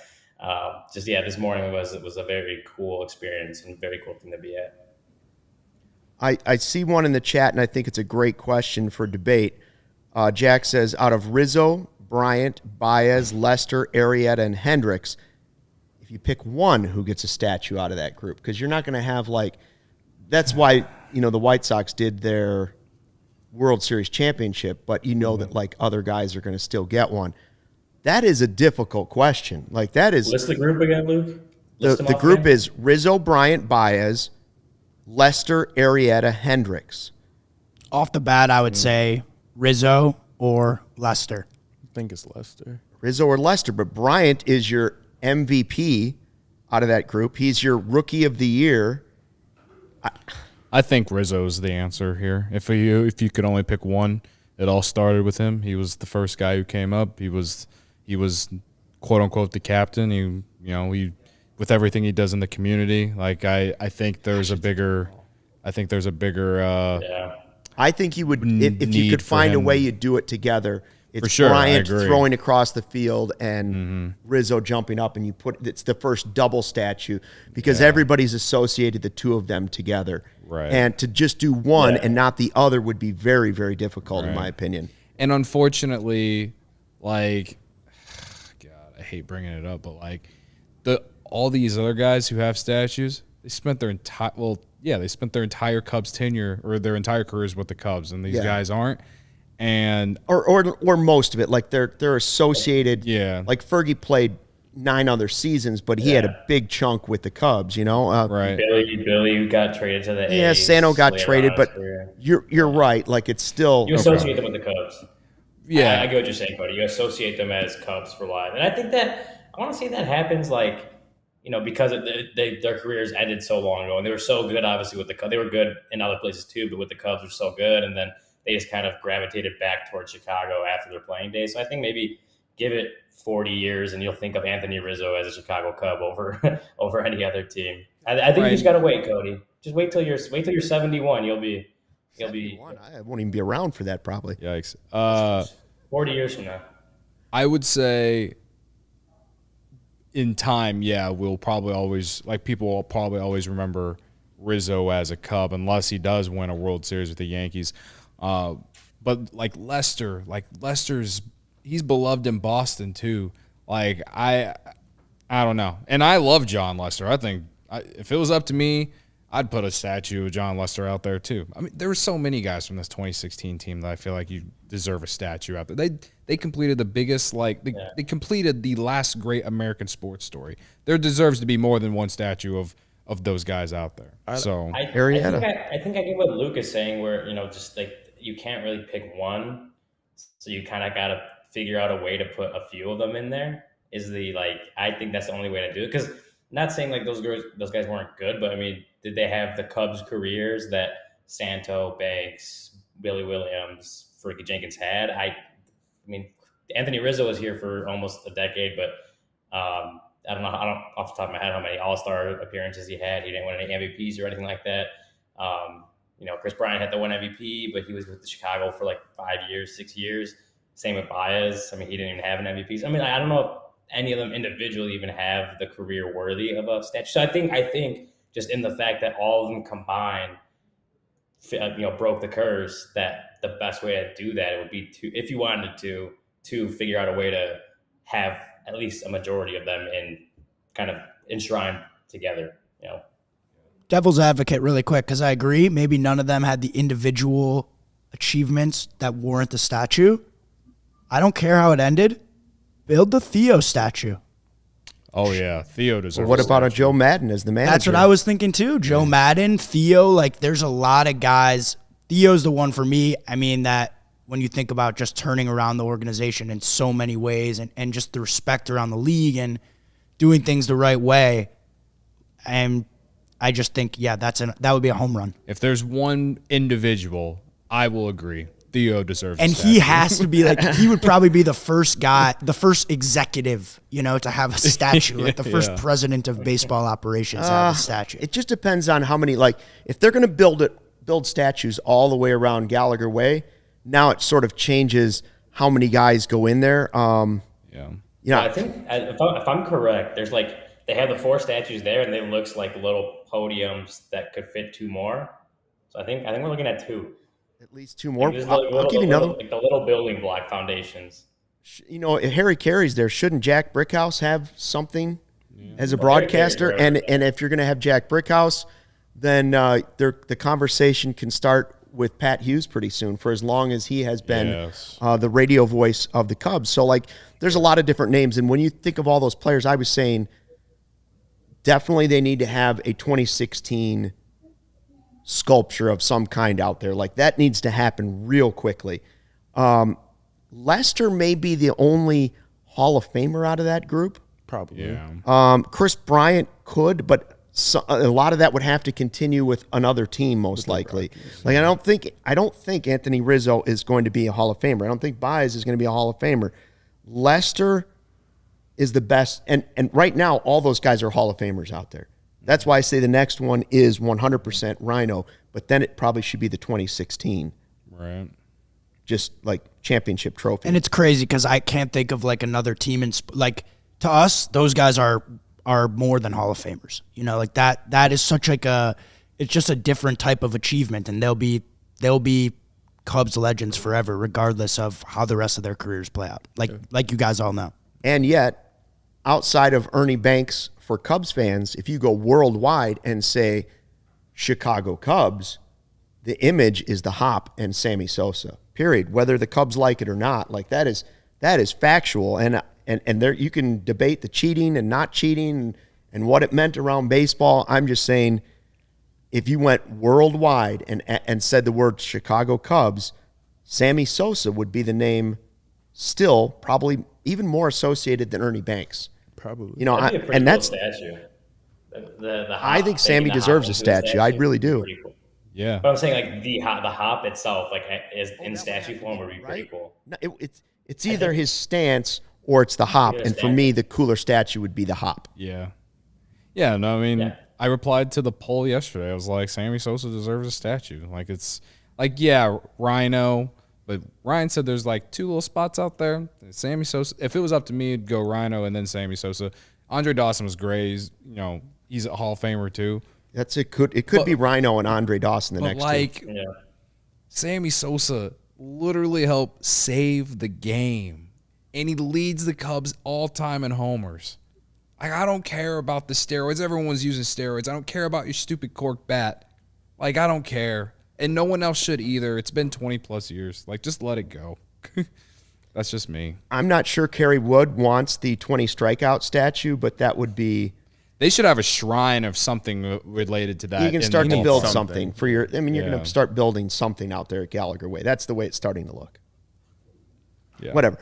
this morning was a very cool experience and very cool thing to be at. I see one in the chat, and I think it's a great question for debate. Jack says, out of Rizzo, Bryant, Baez, Lester, Arrieta, and Hendricks, if if you pick one who gets a statue out of that group, because you're not going to have that's why, the White Sox did their World Series championship, but that other guys are going to still get one. That is a difficult question. That is. List the group again, Luke. The group is Rizzo, Bryant, Baez, Lester, Arrieta, Hendricks. Off the bat, I would say Rizzo or Lester. I think it's Lester. Rizzo or Lester, but Bryant is your MVP out of that group. He's your Rookie of the Year. I think Rizzo's the answer here. If you could only pick one, it all started with him. He was the first guy who came up. He was quote unquote the captain. He with everything he does in the community. I think there's a bigger. I think you would if you could find a way you'd do it together. It's for sure, Bryant throwing across the field and Rizzo jumping up, and it's the first double statue because everybody's associated the two of them together. Right. And to just do one and not the other would be very, very difficult in my opinion. And unfortunately, God, I hate bringing it up, but all these other guys who have statues, they spent their entire Cubs tenure or their entire careers with the Cubs, and these guys aren't. And or most of it, they're associated. Yeah, Fergie played 9 other seasons, but he had a big chunk with the Cubs. Right. Billy who got traded to the A's. Yeah, Sano got traded, but you're right. It's still you associate them with the Cubs. Yeah, I get what you're saying, Cody. You associate them as Cubs for life, and I think that I want to say that happens because their careers ended so long ago, and they were so good. Obviously, with the Cubs, they were good in other places too, but with the Cubs, were so good, and then they just kind of gravitated back towards Chicago after their playing days. So I think maybe give it 40 years and you'll think of Anthony Rizzo as a Chicago Cub over any other team. I think you just got to wait, Cody. Just wait till you're 71. You'll be. I won't even be around for that probably. Yikes. 40 years from now. I would say in time, we'll probably always people will probably always remember Rizzo as a Cub unless he does win a World Series with the Yankees. But Lester's he's beloved in Boston too. I don't know. And I love John Lester. I think if it was up to me, I'd put a statue of John Lester out there too. I mean, there were so many guys from this 2016 team that I feel like you deserve a statue out there. They completed the biggest they completed the last great American sports story. There deserves to be more than one statue of those guys out there. I think I get what Luke is saying, where you can't really pick one, so you kind of got to figure out a way to put a few of them in there. I think that's the only way to do it. Because not saying those guys weren't good, but I mean, did they have the Cubs careers that Santo, Banks, Billy Williams, Fergie Jenkins had? I mean, Anthony Rizzo was here for almost a decade, but I don't off the top of my head how many All-Star appearances he had. He didn't win any MVPs or anything like that. Chris Bryant had the one MVP, but he was with Chicago for 5 years, 6 years. Same with Baez. I mean, he didn't even have an MVP. I mean, I don't know if any of them individually even have the career worthy of a statue. So I think just in the fact that all of them combined, broke the curse, that the best way to do that would be if you wanted to figure out a way to have at least a majority of them kind of enshrined together, Devil's advocate really quick, because I agree. Maybe none of them had the individual achievements that warrant the statue. I don't care how it ended. Build the Theo statue. Oh, yeah. Theo deserves What about a Joe Madden as the manager? That's what I was thinking, too. Joe Madden, Theo, there's a lot of guys. Theo's the one for me. I mean, that when you think about just turning around the organization in so many ways and just the respect around the league and doing things the right way. And I just think, that would be a home run. If there's one individual, I will agree. Theo deserves and he has to be he would probably be the first guy, the first executive, to have a statue, the first president of baseball operations to have a statue. It just depends on how many, if they're going to build statues all the way around Gallagher Way, now it sort of changes how many guys go in there. I think if I'm correct, there's they have the 4 statues there, and they looks like little podiums that could fit 2 more. So I think we're looking at 2. At least 2 more. I'll give you another. The little building block foundations. Harry Carey's there. Shouldn't Jack Brickhouse have something as a Well, Derek broadcaster. Carey's And if you're going to have Jack Brickhouse, then the conversation can start with Pat Hughes pretty soon, for as long as he has been Yes. the radio voice of the Cubs. So, like, there's a lot of different names. And when you think of all those players, I was saying definitely they need to have a 2016 sculpture of some kind out there. Like, that needs to happen real quickly. Lester may be the only Hall of Famer out of that group. Probably. Yeah. Chris Bryant could, but a lot of that would have to continue with another team, most likely. Like, I don't think Anthony Rizzo is going to be a Hall of Famer. I don't think Baez is going to be a Hall of Famer. Lester is the best, and right now all those guys are Hall of Famers out there. That's why I say the next one is 100% Rhino, but then it probably should be the 2016, Right. just like championship trophy. And it's crazy because I can't think of like another team like to us, those guys are more than Hall of Famers. You know, like that is such like it's just a different type of achievement, and they'll be Cubs legends forever, regardless of how the rest of their careers play out. Like you guys all know. And yet, outside of Ernie Banks for Cubs fans, if you go worldwide and say Chicago Cubs, the image is the Hop and Sammy Sosa. Period. Whether the Cubs like it or not, like that is factual. And there you can debate the cheating and not cheating and what it meant around baseball. I'm just saying, if you went worldwide and said the word Chicago Cubs, Sammy Sosa would be the name still probably even more associated than Ernie Banks. Probably. You know, That'd be a pretty and cool that's statue. The hop, I think Sammy making the deserves hop a into statue. I really would be do. pretty cool. Yeah. But I'm saying like the hop itself, like is in statue form, would be pretty cool. No, it's either his stance or it's the Hop, Either and for stance. me, the cooler statue would be the Hop. Yeah. Yeah, no, I mean, Yeah. I replied to the poll yesterday. I was like, Sammy Sosa deserves a statue. Like, it's like, yeah, Rhino, but Ryan said there's like two little spots out there. Sammy Sosa, if it was up to me, it'd go Rhino and then Sammy Sosa. Andre Dawson was great. He's a Hall of Famer too. It could be Rhino and Andre Dawson the But next like, two. Yeah. Sammy Sosa literally helped save the game, and he leads the Cubs all time in homers. Like, I don't care about the steroids. Everyone's using steroids. I don't care about your stupid cork bat. Like, I don't care. And no one else should either. It's been 20 plus years. Like, just let it go. That's just me. I'm not sure Kerry Wood wants the 20 strikeout statue, but that would be. They should have a shrine of something related to that. You can in start the to build ballpark. something for your. I mean, you're going Yeah. to start building something out there at Gallagher Way. That's the way it's starting to look. Yeah. Whatever.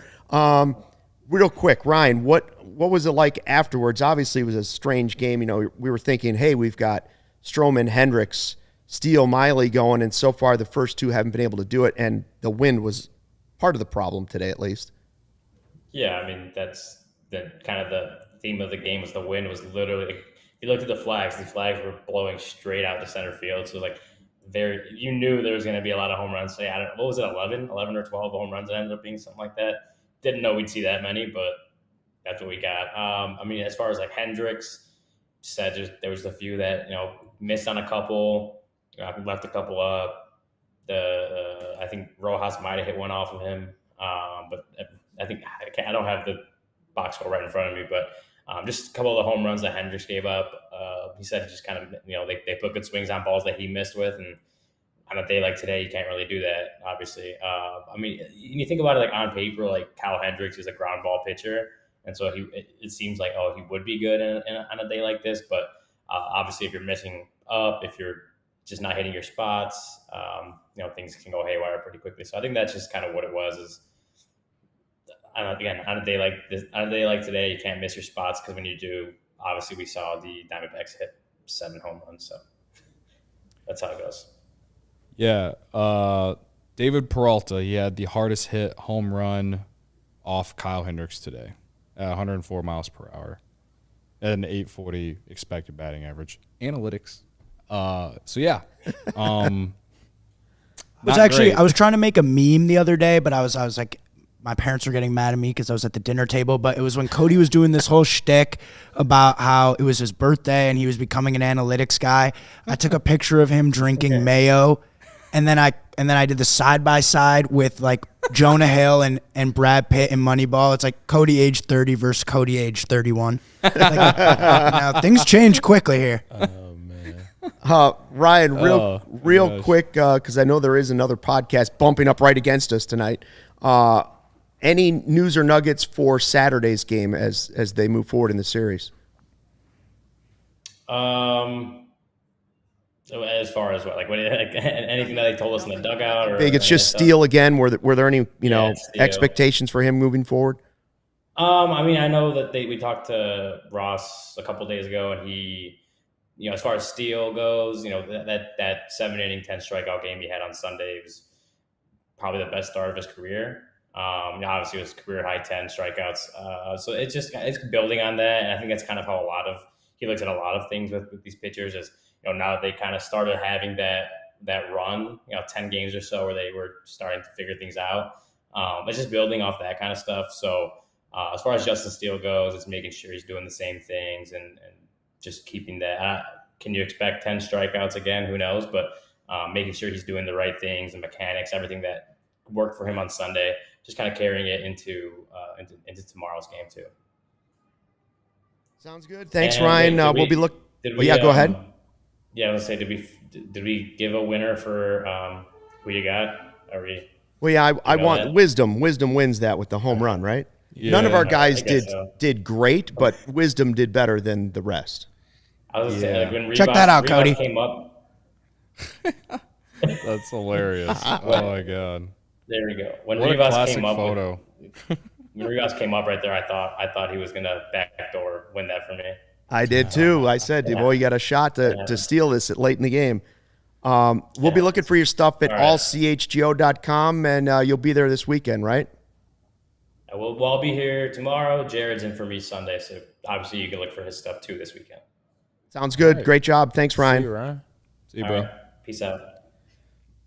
Real quick, Ryan, what was it like afterwards? Obviously, it was a strange game. You know, we were thinking, hey, we've got Stroman, Hendricks, Steele, Miley going, and so far the first two haven't been able to do it, and the wind was part of the problem today, at least. Yeah, I mean that's the kind of the theme of the game was the wind was literally. If you looked at the flags were blowing straight out to center field. So like you knew there was going to be a lot of home runs. Say what was it, 11 or 12 home runs? It ended up being something like that. Didn't know we'd see that many, but that's what we got. I mean, as far as like Hendricks said, there was a few that missed on a couple, left a couple up. I think Rojas might have hit one off of him, but I think I don't have the box score right in front of me, but just a couple of the home runs that Hendricks gave up. He said it just kind of they put good swings on balls that he missed with, and on a day like today, you can't really do that, obviously. I mean, you think about it like on paper, like Kyle Hendricks is a ground ball pitcher, and so it seems like he would be good on a day like this, but obviously if you're missing up, if you're just not hitting your spots, things can go haywire pretty quickly. So I think that's just kind of what it was. Is again, on a day like this, on a day like today, you can't miss your spots, because when you do, obviously we saw the Diamondbacks hit 7 home runs, so that's how it goes. Yeah. David Peralta, he had the hardest hit home run off Kyle Hendricks today at 104 miles per hour and an 840 expected batting average. Analytics. So, yeah. Which actually, I was trying to make a meme the other day, but I was like, my parents were getting mad at me because I was at the dinner table. But it was when Cody was doing this whole shtick about how it was his birthday and he was becoming an analytics guy. I took a picture of him drinking mayo, and then I did the side by side with like Jonah Hill and Brad Pitt in Moneyball. It's like Cody age 30 versus Cody age 31. Now, things change quickly here. Oh man. Ryan, real gosh. quick, because I know there is another podcast bumping up right against us tonight. Any news or nuggets for Saturday's game as they move forward in the series? As far as anything that they told us in the dugout, or Big, it's just Steele again. Were there any Steele. expectations for him moving forward? I mean, I know that we talked to Ross a couple days ago, and he, as far as Steele goes, that 7-inning, 10 strikeout game he had on Sunday was probably the best start of his career. Obviously it was career high 10 strikeouts. So it's building on that. And I think that's kind of how he looks at a lot of things with these pitchers is, now that they kind of started having that run, 10 games or so where they were starting to figure things out. It's just building off that kind of stuff. So as far as Justin Steele goes, it's making sure he's doing the same things and just keeping that. Can you expect 10 strikeouts again? Who knows? But making sure he's doing the right things, the mechanics, everything that worked for him on Sunday, just kind of carrying it into tomorrow's game too. Sounds good. Thanks, Ryan. We'll be looking. Go ahead. Yeah, let's say, did we give a winner for who you got? I want Wisdom. Wisdom wins that with the home run, right? Yeah. None of our guys so. did great, but Wisdom did better than the rest. I was going to say, when Check that out, Rivas Cody. came up. That's hilarious. Oh my god. There we go. When What a Rivas classic came up, photo. when Rivas came up right there, I thought he was going to backdoor win that for me. I did too. I said, boy, you got a shot to steal this late in the game. We'll be looking for your stuff at allchgo.com, and you'll be there this weekend, right? I'll be here tomorrow. Jared's in for me Sunday, so obviously you can look for his stuff too this weekend. Sounds good. Right. Great job. Thanks, Ryan. See you, Ryan. See you, All bro. right. Peace out.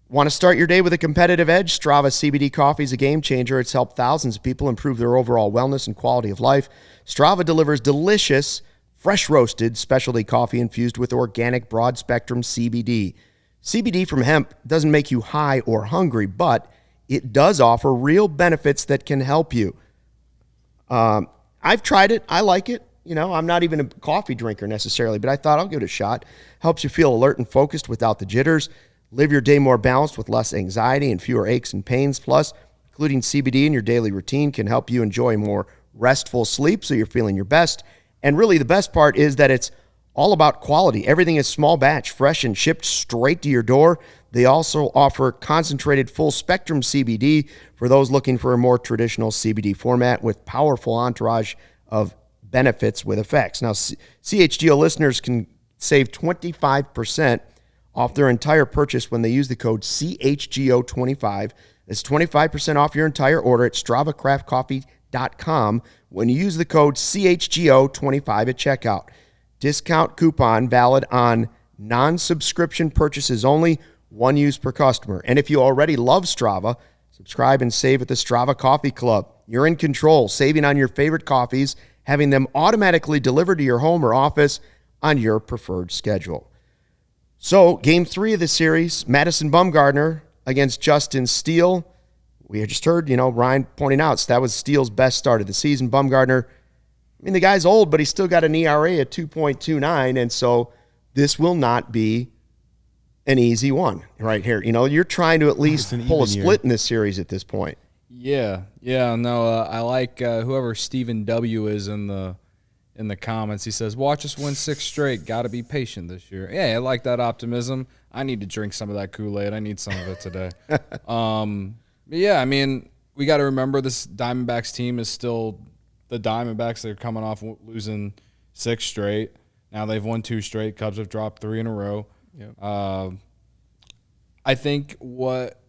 Want to start your day with a competitive edge? Strava CBD coffee is a game changer. It's helped thousands of people improve their overall wellness and quality of life. Strava delivers delicious, fresh roasted specialty coffee infused with organic broad spectrum CBD. CBD from hemp doesn't make you high or hungry, but it does offer real benefits that can help you. I've tried it. I like it. I'm not even a coffee drinker necessarily, but I thought I'll give it a shot. Helps you feel alert and focused without the jitters. Live your day more balanced with less anxiety and fewer aches and pains. Plus, including CBD in your daily routine can help you enjoy more restful sleep so you're feeling your best. And really the best part is that it's all about quality. Everything is small batch, fresh, and shipped straight to your door. They also offer concentrated full spectrum CBD for those looking for a more traditional CBD format with powerful entourage of benefits with effects. Now, CHGO listeners can save 25% off their entire purchase when they use the code CHGO25. That's 25% off your entire order at StravaCraftCoffee.com when you use the code CHGO25 at checkout. Discount coupon valid on non-subscription purchases only, one use per customer. And if you already love Strava, subscribe and save at the Strava Coffee Club. You're in control, saving on your favorite coffees, having them automatically delivered to your home or office on your preferred schedule. So, game 3 of the series, Madison Bumgarner against Justin Steele. We just heard, Ryan pointing out, that was Steele's best start of the season. Bumgarner, the guy's old, but he's still got an ERA at 2.29, and so this will not be an easy one right here. You're trying to at least pull a split in this series at this point. Yeah. I like whoever Stephen W. is in the comments. He says, watch us win 6 straight. Got to be patient this year. Yeah, I like that optimism. I need to drink some of that Kool-Aid. I need some of it today. We got to remember this Diamondbacks team is still the Diamondbacks. They're coming off losing 6 straight. Now they've won 2 straight. Cubs have dropped 3 in a row. Yep. I think what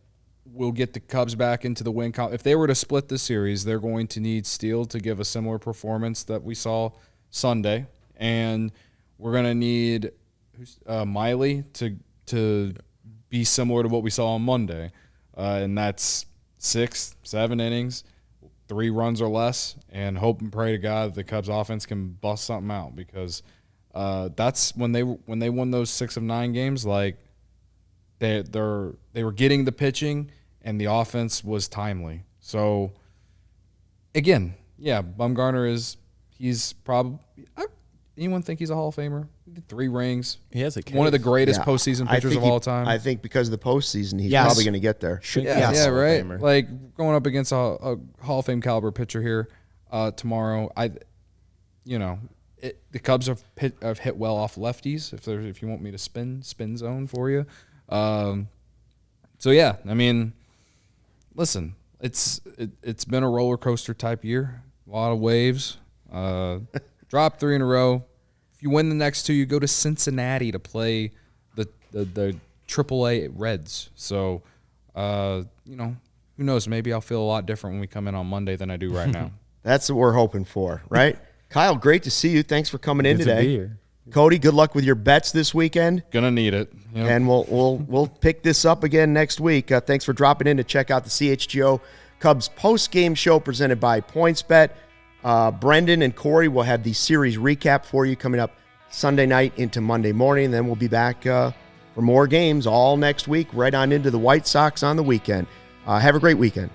will get the Cubs back into the win column, if they were to split the series, they're going to need Steele to give a similar performance that we saw Sunday, and we're going to need Miley to be similar to what we saw on Monday, and that's 6, 7 innings, 3 runs or less, and hope and pray to God that the Cubs offense can bust something out, because that's when they won those 6 of 9 games. Like they were getting the pitching, and the offense was timely. So, again, yeah, Bumgarner he's probably – anyone think he's a Hall of Famer? 3 rings. He has a case. One of the greatest postseason pitchers of all time. I think because of the postseason, he's probably going to get there. Yeah, right. Like going up against a Hall of Fame caliber pitcher here tomorrow. The Cubs have hit well off lefties. If you want me to spin zone for you. So yeah, I mean, listen, it's been a roller coaster type year. A lot of waves. Drop 3 in a row. If you win the next 2, you go to Cincinnati to play the AAA Reds. So, who knows? Maybe I'll feel a lot different when we come in on Monday than I do right now. That's what we're hoping for, right? Kyle, great to see you. Thanks for coming in today. To be here. Cody, good luck with your bets this weekend. Gonna need it. Yep. And we'll pick this up again next week. Thanks for dropping in to check out the CHGO Cubs Postgame Show presented by PointsBet. Brendan and Corey will have the series recap for you coming up Sunday night into Monday morning. Then we'll be back for more games all next week, right on into the White Sox on the weekend. Have a great weekend.